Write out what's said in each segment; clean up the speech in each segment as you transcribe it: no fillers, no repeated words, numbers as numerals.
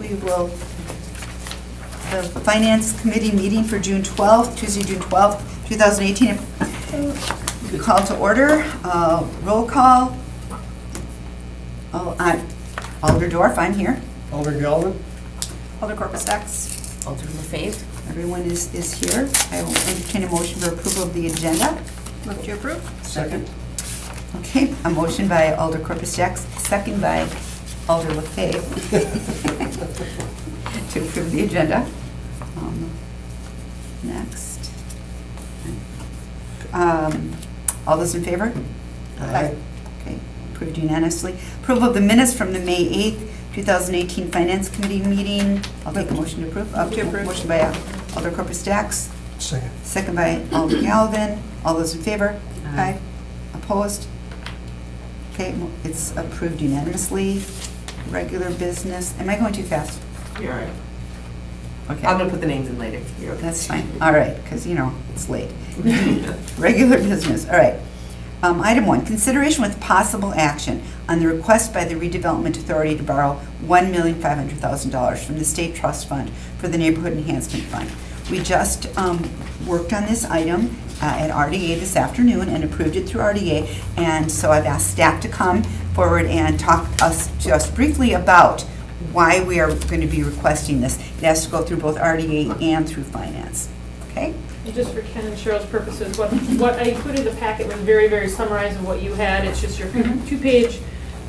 we will, the Finance Committee meeting for June 12th, Tuesday, June 12th, 2018. We call to order, roll call. Alder Dorf, I'm here. Alder Galvin? Alder Corpus Dax. Alder LaFave. Everyone is here. I will entertain a motion for approval of the agenda. Move to approve. Second. Okay, a motion by Alder Corpus Dax, second by Alder LaFave to approve the agenda. Next. All those in favor? Aye. Okay, approved unanimously. Approval of the minutes from the May 8th, 2018 Finance Committee meeting. I'll take a motion to approve. Motion by Alder Corpus Dax, Second. second by Alder Galvin. All those in favor? Aye. Opposed? Okay, it's approved unanimously. Regular business. Am I going too fast? You're all right. Okay. I'm gonna put the names in later. You're okay. That's fine. All right, because, it's late. Regular business, all right. Item 1, consideration with possible action on the request by the Redevelopment Authority to borrow $1,500,000 from the State Trust Fund for the Neighborhood Enhancement Fund. We just worked on this item at RDA this afternoon and approved it through RDA, and so I've asked staff to come forward and talk us just briefly about why we are going to be requesting this. It has to go through both RDA and through finance, okay? And just for Ken and Cheryl's purposes, what I included in the packet was very, very summarized of what you had. It's just your two-page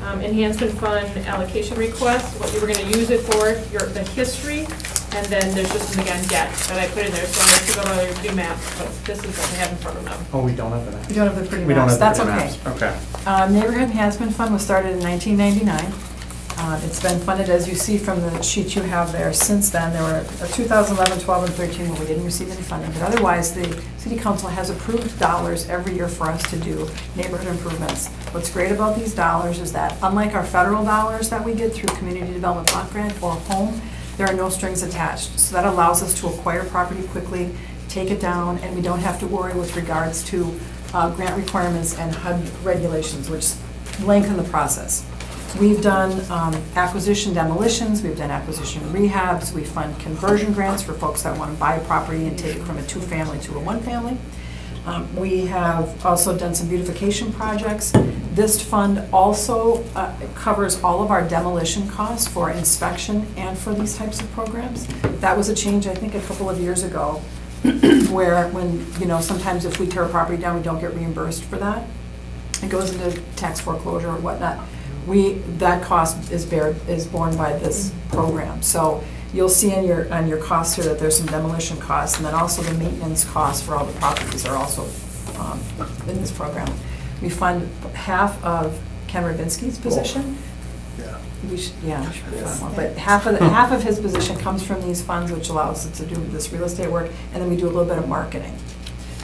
enhancement fund allocation request, what you were gonna use it for, the history, and then there's just, again, debt that I put in there, so I have to go to the do math, but this is what I have in front of them. Oh, we don't have the maps. We don't have the pretty We don't maps, have the that's pretty okay. maps. Okay. Neighborhood Enhancement Fund was started in 1999. It's been funded, as you see from the sheet you have there, since then. There were 2011, 12, and 13 where we didn't receive any funding, but otherwise, the City Council has approved dollars every year for us to do neighborhood improvements. What's great about these dollars is that, unlike our federal dollars that we get through Community Development Block Grant or Home, there are no strings attached. So that allows us to acquire property quickly, take it down, and we don't have to worry with regards to grant requirements and HUD regulations, which lengthen the process. We've done acquisition demolitions, we've done acquisition rehabs, we fund conversion grants for folks that want to buy property and take it from a two-family to a one-family. We have also done some beautification projects. This fund also covers all of our demolition costs for inspection and for these types of programs. That was a change, I think, a couple of years ago, where when, sometimes if we tear a property down, we don't get reimbursed for that. It goes into tax foreclosure or whatnot. That cost is borne by this program. So you'll see on your costs here that there's some demolition costs, and then also the maintenance costs for all the properties are also in this program. We fund half of Ken Rabinski's position. Yeah. We should fund more, but half of his position comes from these funds, which allows us to do this real estate work, and then we do a little bit of marketing.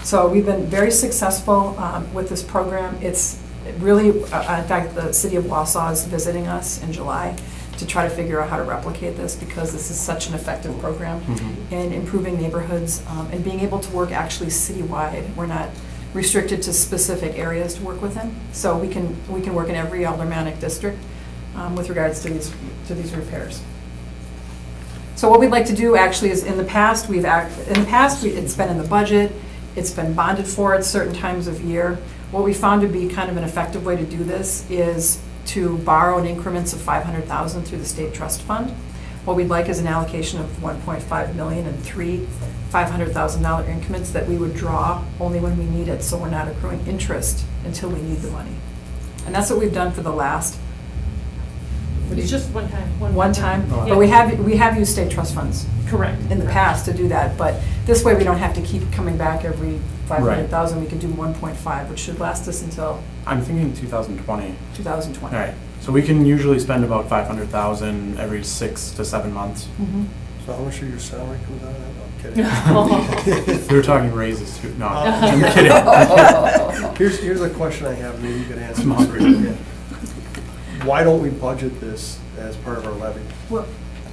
So we've been very successful with this program. It's really, in fact, the city of Wausau is visiting us in July to try to figure out how to replicate this, because this is such an effective program in improving neighborhoods and being able to work actually citywide. We're not restricted to specific areas to work within, so we can work in every aldermanic district with regards to these repairs. So what we'd like to do actually is, in the past, it's been in the budget, it's been bonded for at certain times of year. What we found to be kind of an effective way to do this is to borrow in increments of $500,000 through the State Trust Fund. What we'd like is an allocation of $1.5 million in three $500,000 increments that we would draw only when we need it, so we're not accruing interest until we need the money. And that's what we've done for the last. It's just one time. One time, Oh. but we have used state trust funds Correct. in the past to do that, but this way we don't have to keep coming back every 500,000. We can do 1.5, which should last us until I'm thinking 2020. 2020. All right. So we can usually spend about 500,000 every 6 to 7 months. Mhm. So how much of your salary comes out of that? I'm kidding. We were talking raises too. No, I'm kidding. Here's a question I have, maybe you could answer. I'm hungry. Yeah. Why don't we budget this as part of our levy? Well,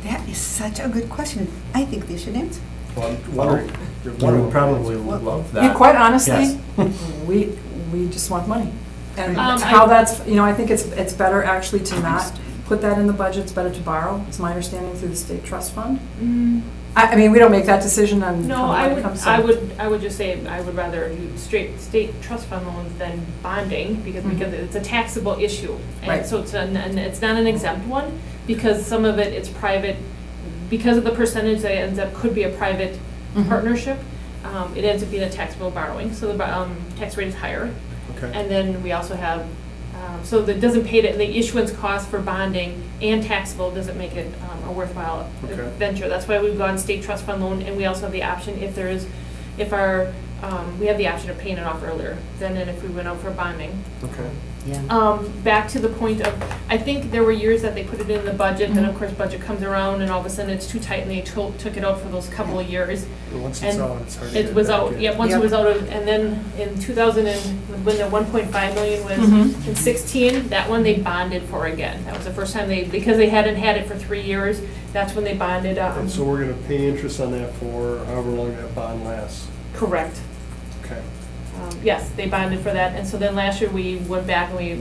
that is such a good question. I think they should answer. Well, I'm wondering. You're We one of would them. probably love that. Yeah, quite honestly, Yes. we just want money. And I- how that's, I think it's better actually to not put that in the budget, it's better to borrow, it's my understanding, through the state trust fund. Mm, I mean, we don't make that decision on No, how I it would, comes. I would just say, I would rather do straight state trust fund loans than bonding, because Mhm. it's a taxable issue. Right. And so and it's not an exempt one, because some of it's private, because of the percentage that ends up, could be a private Mhm. partnership, it ends up being a taxable borrowing, so the tax rate is higher. Okay. And then we also have, so that doesn't pay the issuance cost for bonding and taxable doesn't make it a worthwhile Okay. venture. That's why we've gone state trust fund loan, and we also have the option if we have the option of paying it off earlier than if we went out for bonding. Okay. Yeah. Back to the point of, I think there were years that they put it in the budget, then of course budget comes around and all of a sudden it's too tight and they took it out for those couple of years. And once it's And out, it's hard to get It it was back out, in. yeah, once it Yep. was out, and then in 2000 when the 1.5 million was Mhm. in 16, that one they bonded for again. That was the first time because they hadn't had it for 3 years, that's when they bonded. And so we're gonna pay interest on that for however long that bond lasts. Correct. Okay. Yes, they bonded for that, and so then last year we went back and we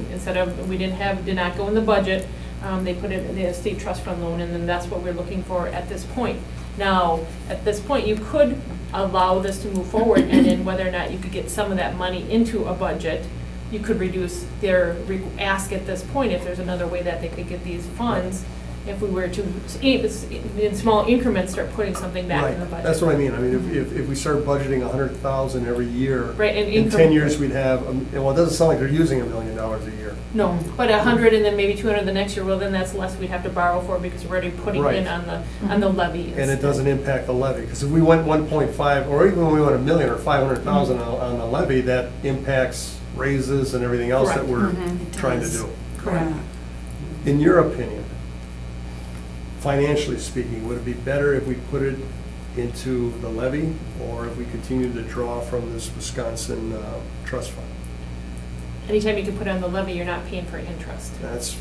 did not go in the budget, they put it in the state trust fund loan, and then that's what we're looking for at this point. Now, at this point, you could allow this to move forward, and then whether or not you could get some of that money into a budget, you could reduce their ask at this point, if there's another way that they could get these funds, if we were to, in small increments, start putting something back in the budget. Right, that's what I mean. I mean, if we start budgeting 100,000 every year, Right, and in 10 increment- years, we'd have, well, it doesn't sound like they're using $1 million a year. No, but 100 and then maybe 200 the next year, well, then that's less we'd have to borrow for because we're already putting Right. in on the levy. And it doesn't impact the levy, because if we went 1.5, or even when we went $1 million or 500,000 on the levy, that impacts raises and everything else that Correct. we're It trying to does. do. Correct. In your opinion, financially speaking, would it be better if we put it into the levy, or if we continue to draw from this Wisconsin trust fund? Anytime you can put it on the levy, you're not paying for interest. That's,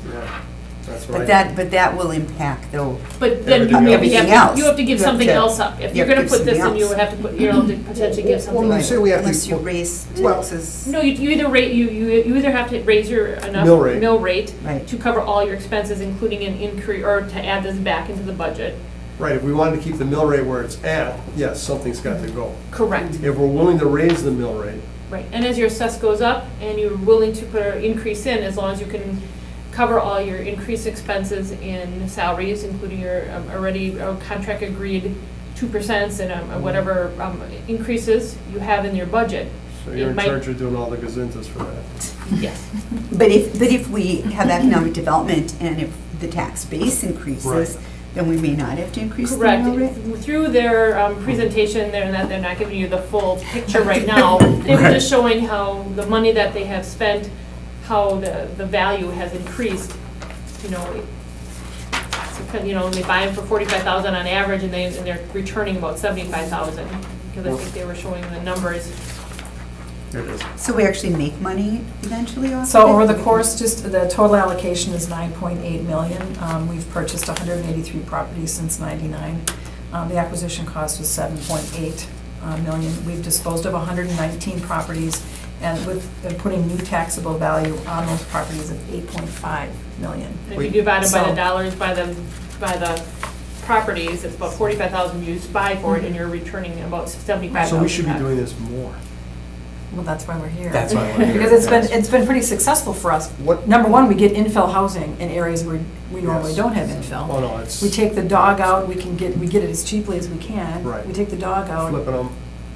yeah, that's what But that will impact though. But then Everything you else. have to give You have something to- else up. If you you're have to gonna give put this in, something you else. would have to put, you know, to potentially give something. Well, you else. say we have to- Unless you raise Well- taxes. No, you either rate, you either have to raise your enough Mill rate. Right. to cover all your expenses, including an increase, or to add this back into the budget. Right, if we wanted to keep the mill rate where it's at, yes, something's got to go. Correct. If we're willing to raise the mill rate, Right, and as your assess goes up and you're willing to put an increase in, as long as you can cover all your increased expenses in salaries, including your already contract agreed 2% and whatever increases you have in your budget. so It you're in might- charge of doing all the gazintas for that. Yes, But if we have economic development and if the tax base increases, Right. then we may not have to increase the correct. mill rate? Through their presentation, they're not giving you the full picture right now. They were just showing how the money that they have spent, how the value has increased, you know. They buy them for 45,000 on average, and they're returning about 75,000, because I think they were showing the numbers. Here it is. So we actually make money eventually off of it? So over the course, just the total allocation is 9.8 million. We've purchased 183 properties since '99. The acquisition cost was 7.8 million. We've disposed of 119 properties, and with putting new taxable value on those properties of 8.5 million. And if you divide it by So- the dollars, by the properties, it's about 45,000 you buy for it, and you're returning about 75,000. So we should be back. doing this more. Well, that's why we're here. That's why we're here. Because it's been pretty successful for us. What- Number one, we get infill housing in areas where we normally Yes. don't have Oh, infill. no, it's We take the dog out, we get it as cheaply as we can. Right. We take the dog out, flipping them.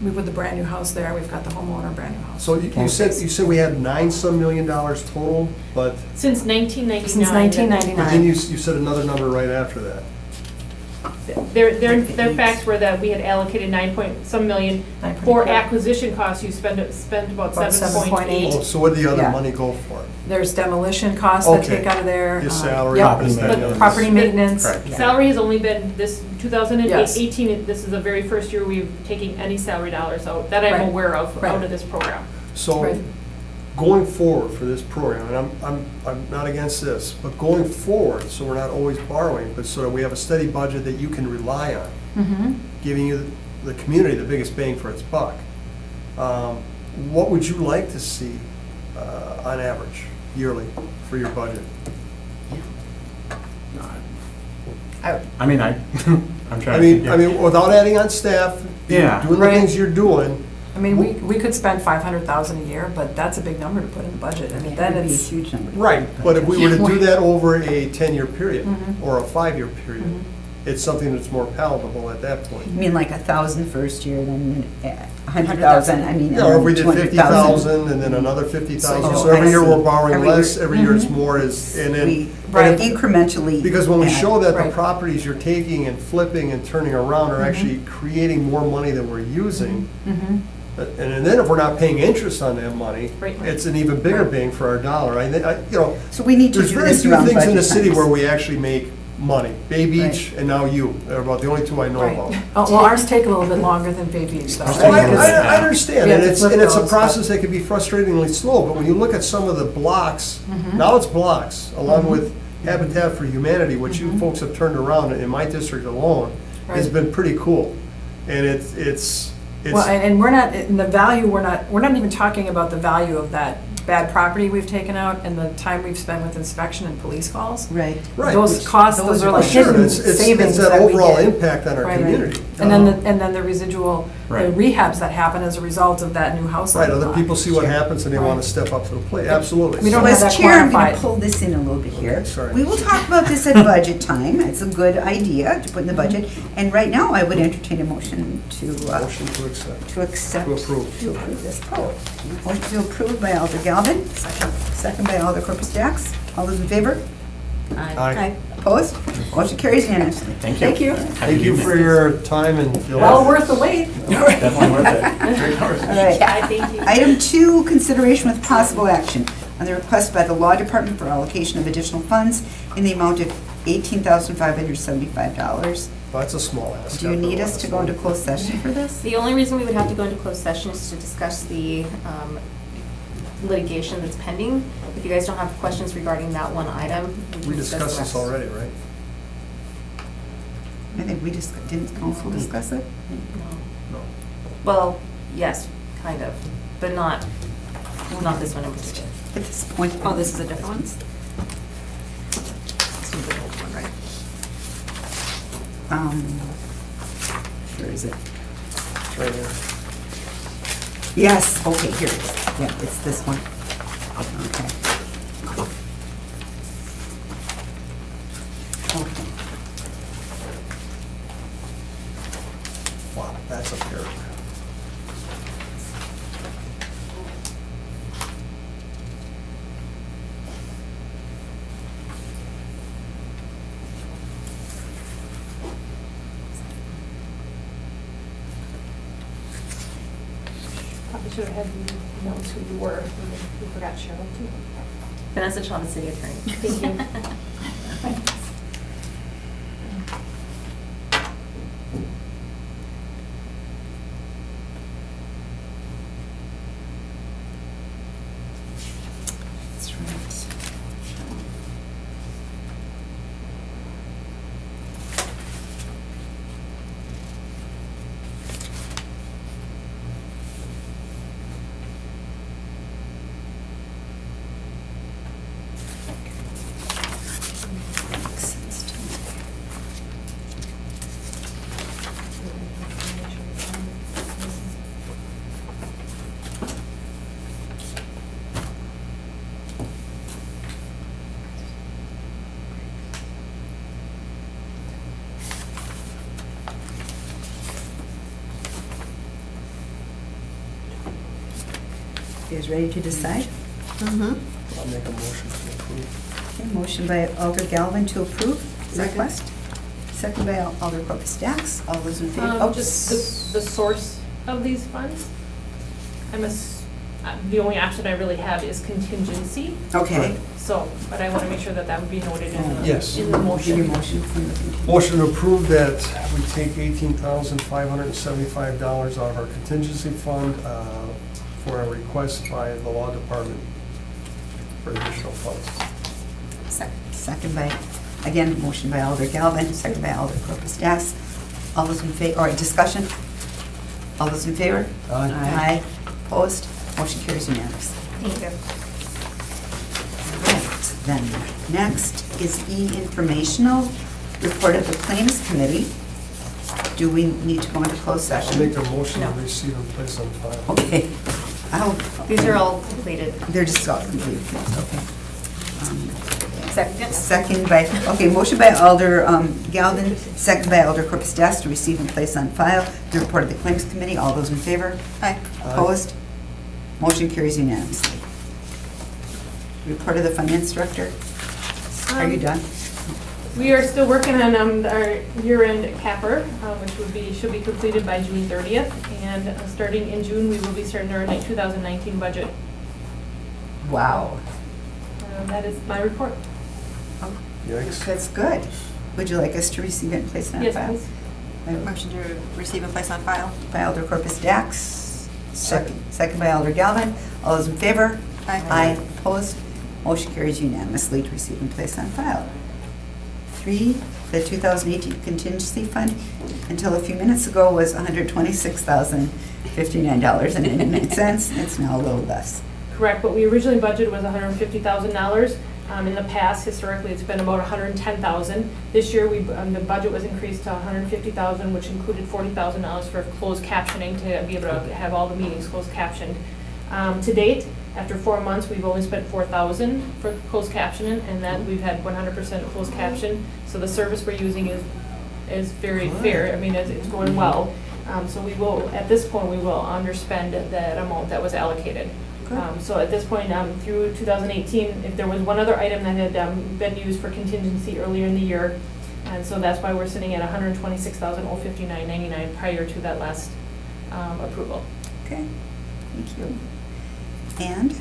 we put the brand new house there, we've got the homeowner brand new house. So you said we had $9-some million total, but Since 1999. Since 1999. then you said another number right after that. Their facts were that we had allocated 9-point-some million. 9.8. For acquisition costs, you spent about About 7.8. Oh, so what did the other Yeah. money go for? There's demolition costs that Okay. take out of there. Your um, salary, yep, Property maintenance. Property maintenance. Correct. yeah. Salary has only been this Yes. 2018, this is the very first year we've taken any salary dollars out, that I'm Right. aware of, Right. out of this program. So Right. going forward for this program, and I'm not against this, but going forward, so we're not always borrowing, but so that we have a steady budget that you can rely on, Mhm. giving you, the community, the biggest bang for its buck. What would you like to see on average, yearly, for your budget? I mean, I'm trying I to. mean, yeah. I mean, without adding on staff, Yeah. doing the Right. things you're doing, I mean, we could spend 500,000 a year, but that's a big number to put in the budget. I mean, That then would be a it's, huge number. right, but if we were to do that over a 10-year period, Mhm. or a 5-year period, Mhm. it's something that's more palatable at that point. You mean like 1,000 first year, then 100,000, I mean, Yeah, or if we did 200,000. 50,000 and then another 50,000, Oh, so every I year see. we're borrowing Every year. less, every year it's Mhm. more is, and then. We Right. incrementally. Because when we add. show that the Right. properties you're taking and flipping and turning around are Mhm. actually creating more money than we're using, Mhm. and then if we're not paying interest on that money, Right. it's an even bigger Right. bang for our dollar. You know, So we need to there's do very this few around things in the budget city times. where we actually make money. Bay Beach Right. and now you, are about the only two I know Right. about. Well, ours take a little bit longer than Bay Beach, though. Ours Oh, take a little bit. I understand, We and have to it's, flip and it's a those, process that can be frustratingly slow, but when you look at some of the blocks, Mhm. now it's blocks, along Mhm. with Habitat for Humanity, which you Mhm. folks have turned around in my district alone, has Right. been pretty cool. And it's, Well, and we're not, in the value, we're not even talking about the value of that bad property we've taken out and the time we've spent with inspection and police calls. Right. right. Those it's- costs, those are like Sure, hidden it's savings that that we overall get. impact on our Right. community. And then the residual, the Right. rehabs that happen as a result of that new house. on Right, the other block. people see what Sure. happens and they Right. want to step up to the plate, absolutely. We don't So have as that chair, I'm going to quantified. pull this in a little bit here. Okay, sorry. We will talk about this at budget time. It's a good idea to put in the budget. And right now, I would entertain a motion to Motion to accept. accept. To approve. To approve this. Motion to approve by Alder Galvin. Second by Alder Corpus Dax. All those in favor? Aye. Opposed? Motion carries unanimously. Thank you. Thank you. Thank you for your time and. Well worth the wait. Definitely worth it. 3 hours. All right. Yeah, thank you. Item 2, consideration with possible action on the request by the Law Department for allocation of additional funds in the amount of $18,575. That's a small ask. Do you need us to go into closed session for this? The only reason we would have to go into closed session is to discuss the litigation that's pending. If you guys don't have questions regarding that one item, we can We discuss discussed the this rest. already, right? I think we just, didn't council discuss it? No. No. Well, yes, kind of, but not this one in particular. At this point. Oh, this is a different one? This one's an old one, right? Where is it? It's right here. Yes, okay, here it is. Yeah, it's this one. Okay. Okay. Wow, that's a paragraph. Probably should have had you know who you were. We forgot Cheryl too. Vanessa Shaw, the city attorney. Thank you. That's right. Makes sense to me. You guys ready to decide? I'll make a motion to approve. Okay, motion by Alder Galvin to approve the request. Second by Alder Corpus Dax. All those in favor? Oh, Just the source of these funds. The only option I really have is contingency, Okay. so, but I want to make sure that that would be noted in the, Yes. in the Give motion. your motion from the contingency. Motion to approve that we take $18,575 out of our contingency fund for a request by the law department for additional funds. Second by, again, motion by Alder Galvin, second by Alder Corpus Dax. All those in favor, or discussion? All those in favor? Aye. Opposed? Motion carries unanimously. Thank you. Right, then, next is E-informational. Report of the Claims Committee. Do we need to go into closed I'll session? make a motion to No. receive and place on file. Okay. These are all completed. They're just all complete, okay. Second. Second by, okay, motion by Alder Galvin, second by Alder Corpus Dest to receive and place on file the report of the Claims Committee. All those in favor? Aye. Opposed? Motion carries unanimously. Report of the Finance Director. Are you done? We are still working on our year-end capper, which should be completed by June 30th. And starting in June, we will be starting our 2019 budget. Wow. That is my report. Yikes. That's good. Would you like us to receive it and place it on Yes, file? please. Motion to receive and place on file. By Alder Corpus Dax. Second by Alder Galvin. All those in favor? Aye. Opposed? Motion carries unanimously to receive and place on file. 3, the 2018 contingency fund, until a few minutes ago was $126,059.99. It's now a little less. Correct, but we originally budgeted was $150,000. In the past, historically, it's been about $110,000. This year, the budget was increased to $150,000, which included $40,000 for closed captioning to be able to have all the meetings closed captioned. To date, after 4 months, we've only spent $4,000 for closed captioning, and that we've had 100% closed caption. So the service we're using is very fair. I mean, it's going well. So we will, at this point, we will underspend that amount that was allocated. So at this point, through 2018, if there was one other item that had been used for contingency earlier in the year, and so that's why we're sitting at $126,059.99 prior to that last approval. Okay, thank you. And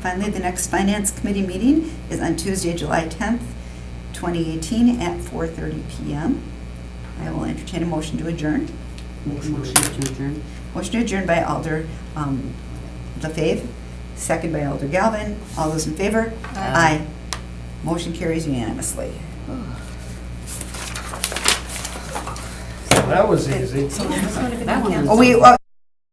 finally, the next Finance Committee meeting is on Tuesday, July 10th, 2018 at 4:30 PM. I will entertain a motion to adjourn. Motion to adjourn. Motion to adjourn by Alder LaFave, second by Alder Galvin. All those in favor? Aye. Motion carries unanimously. That was easy. That one was- Oh,